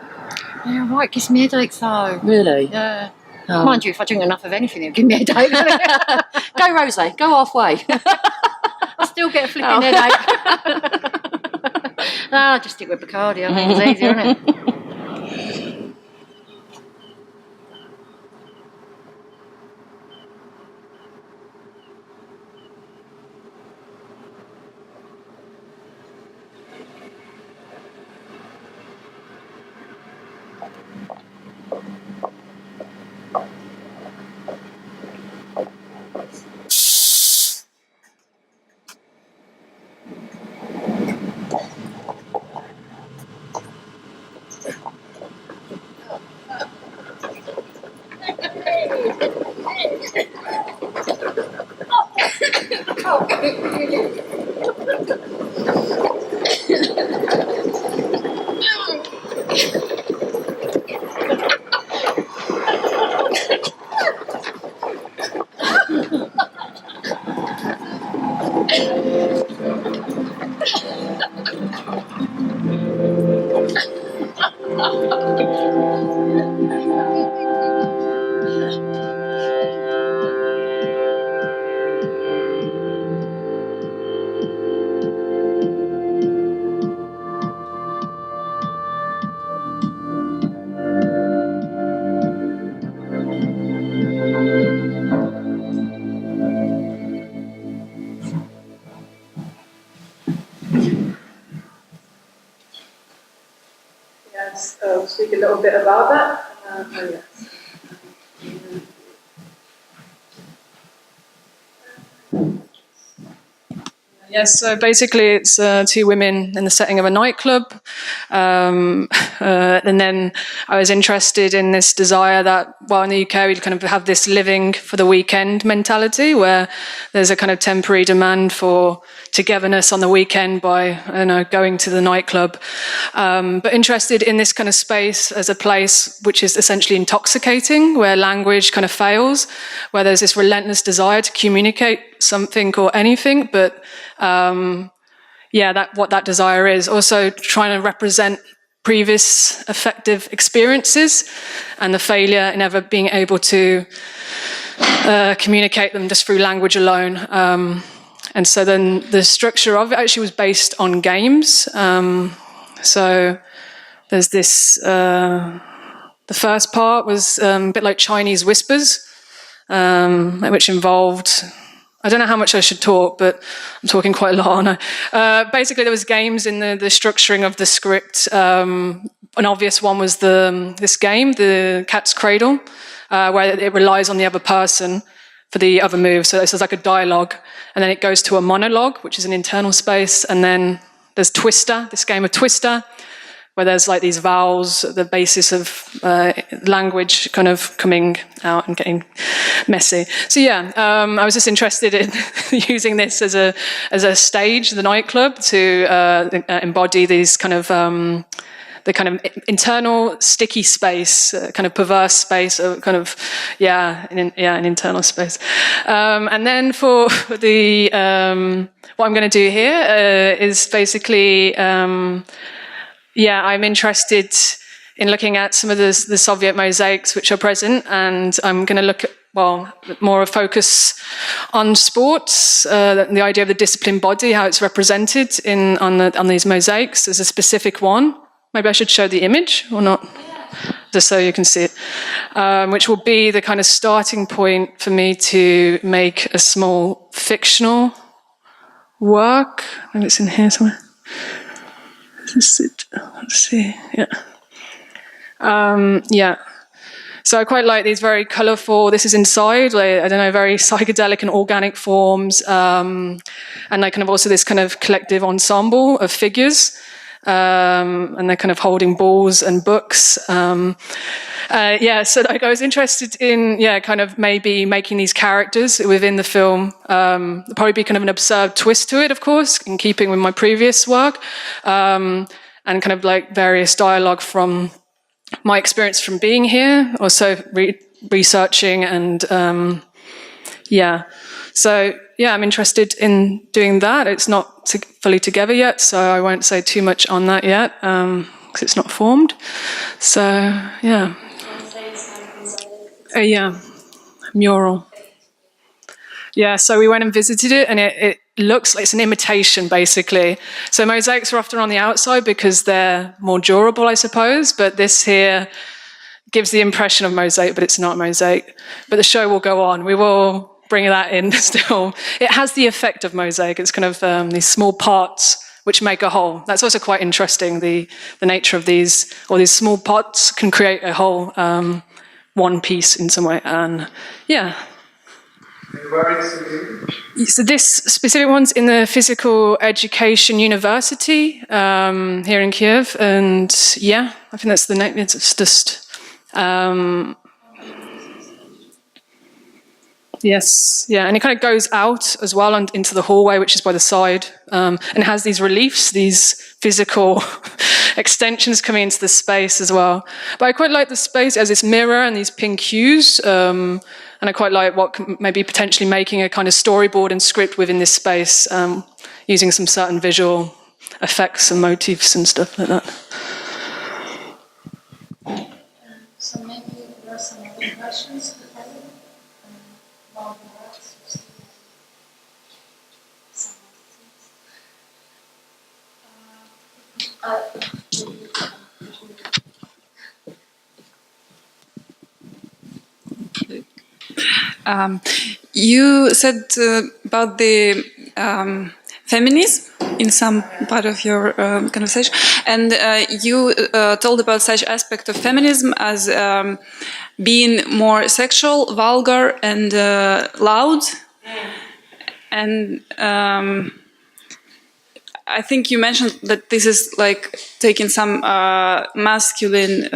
Yeah, white gives me headaches though.
Really?
Yeah.
Oh.
Mind you, if I drink enough of anything, it'll give me a headache.
Go rosé, go halfway.
I still get a flipping headache. No, I'll just stick with Bacardi. I think it's easier, isn't it?
Yes, I'll speak a little bit about that. Yes. Yes, so basically it's two women in the setting of a nightclub. And then I was interested in this desire that, well, in the UK, we kind of have this living for the weekend mentality where there's a kind of temporary demand for togetherness on the weekend by, I don't know, going to the nightclub. But interested in this kind of space as a place which is essentially intoxicating, where language kind of fails, where there's this relentless desire to communicate something or anything, but what that desire is. Also trying to represent previous affective experiences and the failure in ever being able to communicate them just through language alone. And so then the structure of it actually was based on games. So there's this, the first part was a bit like Chinese whispers, which involved, I don't know how much I should talk, but I'm talking quite a lot, aren't I? Basically, there was games in the structuring of the script. An obvious one was this game, the Cat's Cradle, where it relies on the other person for the other move. So it's like a dialogue, and then it goes to a monologue, which is an internal space, and then there's Twister, this game of Twister, where there's like these vowels, the basis of language kind of coming out and getting messy. So yeah, I was just interested in using this as a stage, the nightclub, to embody these kind of the kind of internal sticky space, kind of perverse space, kind of an internal space. And then for the what I'm going to do here is basically. I'm interested in looking at some of the Soviet mosaics which are present, and I'm going to look at, more of a focus on sports, the idea of the disciplined body, how it's represented on these mosaics. There's a specific one. Maybe I should show the image or not, just so you can see it, which will be the kind of starting point for me to make a small fictional work. Maybe it's in here somewhere. Let's see. Yeah. Yeah. So I quite like these very colourful, this is inside, like, I don't know, very psychedelic and organic forms, and like kind of also this kind of collective ensemble of figures, and they're kind of holding balls and books. So like I was interested in, kind of maybe making these characters within the film. There'll probably be kind of an absurd twist to it, of course, in keeping with my previous work, and kind of like various dialogue from my experience from being here, also researching and I'm interested in doing that. It's not fully together yet, so I won't say too much on that yet because it's not formed. So mural. Yeah, so we went and visited it, and it looks like it's an imitation, basically. So mosaics are often on the outside because they're more durable, I suppose, but this here gives the impression of mosaic, but it's not mosaic. But the show will go on. We will bring that in still. It has the effect of mosaic. It's kind of these small parts which make a whole. That's also quite interesting, the nature of these, or these small parts can create a whole one piece in some way. And so this specific one's in the Physical Education University here in Kiev, and I think that's the name. It's just and it kind of goes out as well and into the hallway, which is by the side, and it has these reliefs, these physical extensions coming into the space as well. But I quite like the space. It has this mirror and these pink hues. And I quite like maybe potentially making a kind of storyboard and script within this space, using some certain visual effects and motifs and stuff like that.
So maybe there are some other questions for Helen about the arts or some other things.
You said about the feminism in some part of your conversation, and you told about such aspect of feminism as being more sexual, vulgar, and loud. And I think you mentioned that this is like taking some masculine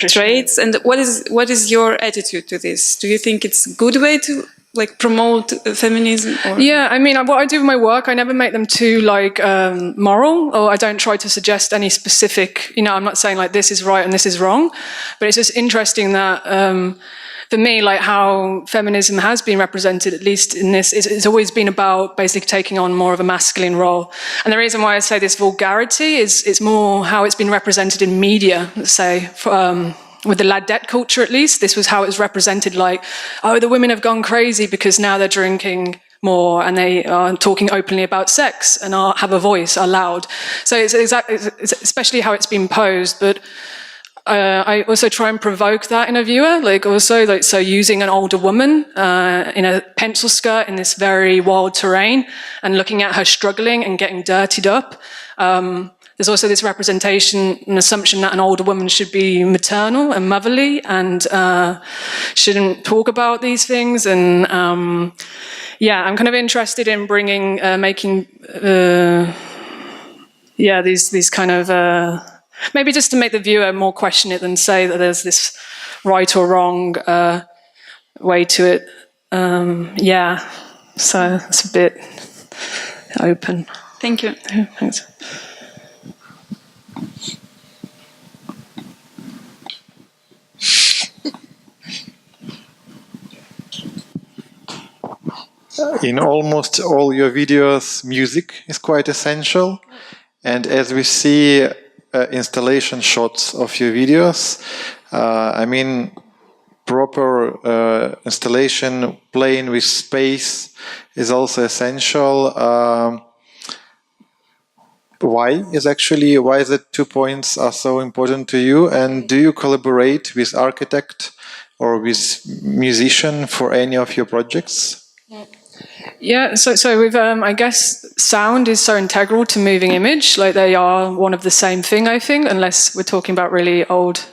traits. And what is your attitude to this? Do you think it's a good way to like promote feminism? Or?
Yeah, I mean, what I do with my work, I never make them too like moral, or I don't try to suggest any specific, I'm not saying like this is right and this is wrong, but it's just interesting that for me, like how feminism has been represented, at least in this, it's always been about basically taking on more of a masculine role. And the reason why I say this vulgarity is it's more how it's been represented in media, let's say, with the ladette culture at least. This was how it was represented, like, oh, the women have gone crazy because now they're drinking more and they are talking openly about sex and have a voice, are loud. So it's especially how it's been posed, but I also try and provoke that in a viewer, so using an older woman in a pencil skirt in this very wild terrain and looking at her struggling and getting dirtied up. There's also this representation, an assumption that an older woman should be maternal and motherly and shouldn't talk about these things. And I'm kind of interested in making these kind of maybe just to make the viewer more question it than say that there's this right or wrong way to it. So it's a bit open.
Thank you.
Thanks.
In almost all your videos, music is quite essential. And as we see installation shots of your videos, proper installation playing with space is also essential. Why the 2 points are so important to you? And do you collaborate with architect or with musician for any of your projects?
Yeah, so with I guess sound is so integral to moving image. Like they are one of the same thing, I think, unless we're talking about really old,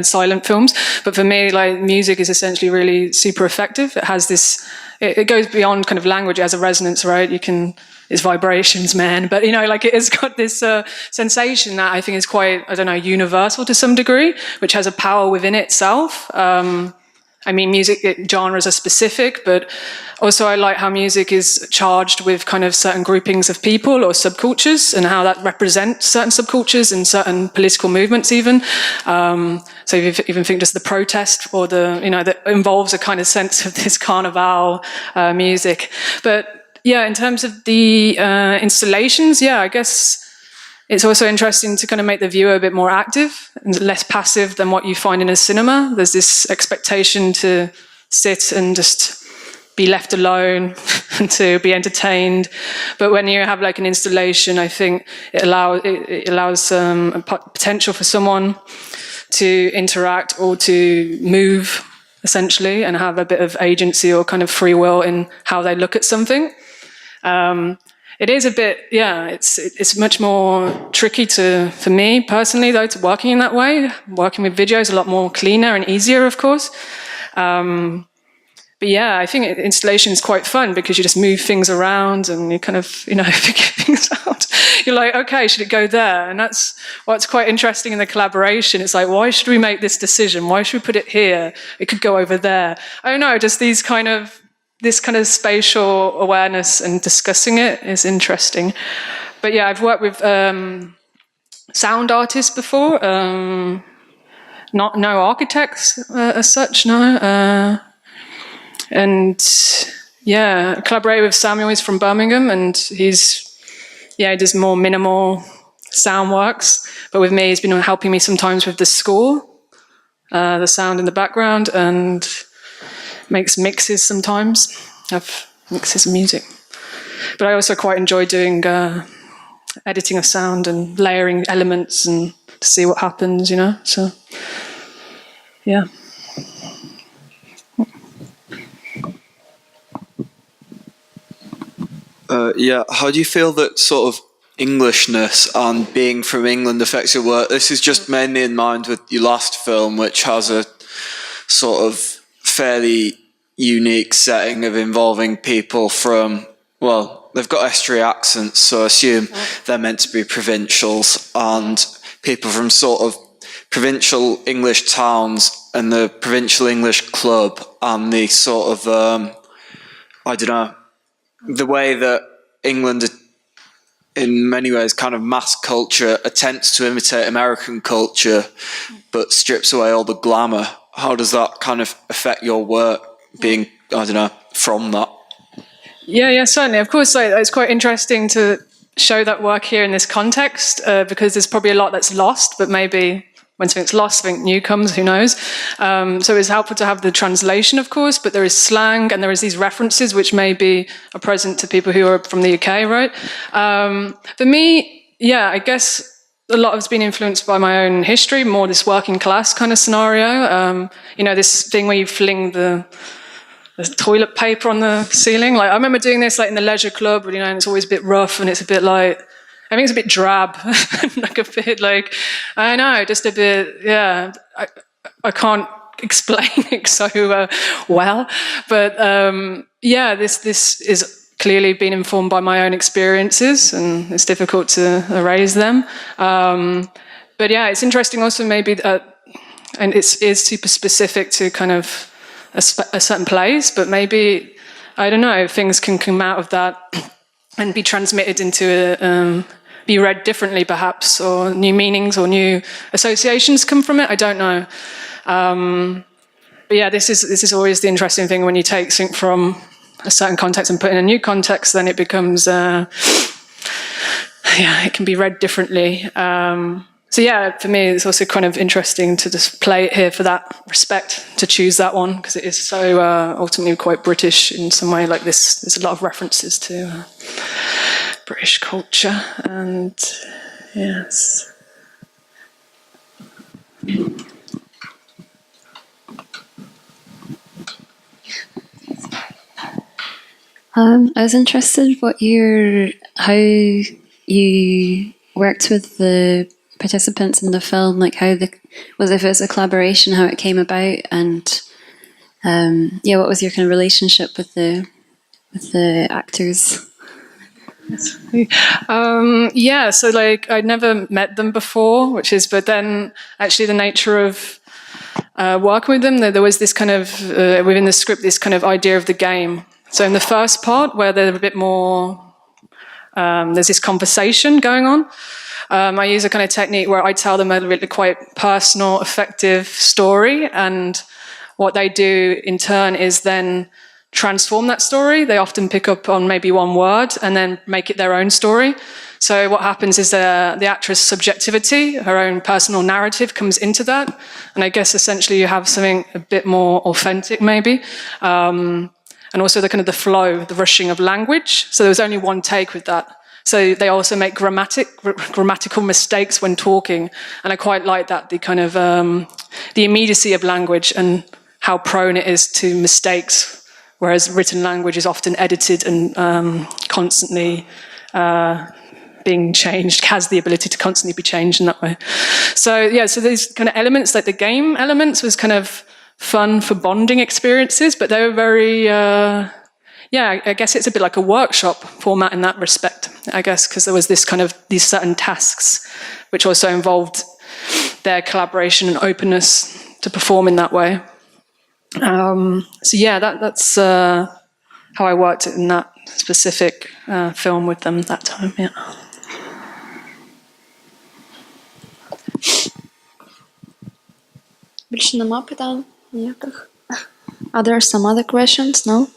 silent films. But for me, like music is essentially really super effective. It has this, it goes beyond kind of language. It has a resonance, right? It's vibrations, man. But like it has got this sensation that I think is quite, universal to some degree, which has a power within itself. Music genres are specific, but also I like how music is charged with kind of certain groupings of people or subcultures and how that represents certain subcultures and certain political movements even. So if you even think just the protest or that involves a kind of sense of this carnival music. But yeah, in terms of the installations, I guess it's also interesting to kind of make the viewer a bit more active and less passive than what you find in a cinema. There's this expectation to sit and just be left alone and to be entertained. But when you have like an installation, I think it allows a potential for someone to interact or to move, essentially, and have a bit of agency or kind of free will in how they look at something. It is a bit, it's much more tricky for me personally, though, to working in that way. Working with video is a lot more cleaner and easier, of course. But yeah, I think installation is quite fun because you just move things around and you kind of, figure things out. You're like, okay, should it go there? And that's what's quite interesting in the collaboration. It's like, why should we make this decision? Why should we put it here? It could go over there. I don't know, just this kind of spatial awareness and discussing it is interesting. But yeah, I've worked with sound artists before, no architects as such, no. And yeah, I collaborated with Samuel. He's from Birmingham, and he does more minimal sound works. But with me, he's been helping me sometimes with the score, the sound in the background, and makes mixes sometimes of mixes of music. But I also quite enjoy doing editing of sound and layering elements and to see what happens, so yeah.
How do you feel that sort of Englishness and being from England affects your work? This is just mainly in mind with your last film, which has a sort of fairly unique setting of involving people from, they've got estuary accents, so I assume they're meant to be provincials, and people from sort of provincial English towns and the provincial English club and the sort of, the way that England, in many ways, kind of mass culture attempts to imitate American culture, but strips away all the glamour. How does that kind of affect your work, being, from that?
Yeah, certainly. Of course, it's quite interesting to show that work here in this context, because there's probably a lot that's lost, but maybe when something's lost, something new comes, who knows? So it's helpful to have the translation, of course, but there is slang and there is these references which maybe are present to people who are from the UK, right? For me, I guess a lot has been influenced by my own history, more this working class kind of scenario. This thing where you fling the toilet paper on the ceiling. Like I remember doing this like in the leisure club, and it's always a bit rough and it's a bit like, I think it's a bit drab, like a bit like, I know, just a bit, I can't explain it so well, but this is clearly been informed by my own experiences and it's difficult to erase them. But yeah, it's interesting also maybe that, and it is super specific to kind of a certain place, but maybe, I don't know, things can come out of that and be transmitted into be read differently perhaps, or new meanings or new associations come from it. I don't know. But yeah, this is always the interesting thing when you take something from a certain context and put in a new context, then it becomes, it can be read differently. So yeah, for me, it's also kind of interesting to just play it here for that respect, to choose that one, because it is so ultimately quite British in some way. Like this, there's a lot of references to British culture, and yes.
I was interested how you worked with the participants in the film, like if it was a collaboration, how it came about, and what was your kind of relationship with the actors?
So like I'd never met them before, but then actually the nature of working with them, there was this kind of within the script, this kind of idea of the game. So in the first part, where they're a bit more, there's this conversation going on. I use a kind of technique where I tell them a really quite personal, effective story, and what they do in turn is then transform that story. They often pick up on maybe one word and then make it their own story. So what happens is the actress' subjectivity, her own personal narrative comes into that, and I guess essentially you have something a bit more authentic maybe. And also the kind of the flow, the rushing of language. So there was only one take with that. So they also make grammatical mistakes when talking, and I quite like that, the kind of the immediacy of language and how prone it is to mistakes, whereas written language is often edited and constantly being changed, has the ability to constantly be changed in that way. So these kind of elements, like the game elements, was kind of fun for bonding experiences, but they were very, I guess it's a bit like a workshop format in that respect, I guess, because there was these certain tasks which also involved their collaboration and openness to perform in that way. That's how I worked in that specific film with them that time,
Більше нема питань ніяких. Are there some other questions? No?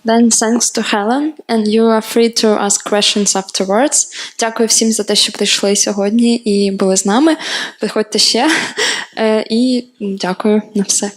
Then thanks to Helen, and you are free to ask questions afterwards. Дякую всім за те, що прийшли сьогодні і були з нами. Приходьте ще. І дякую на все.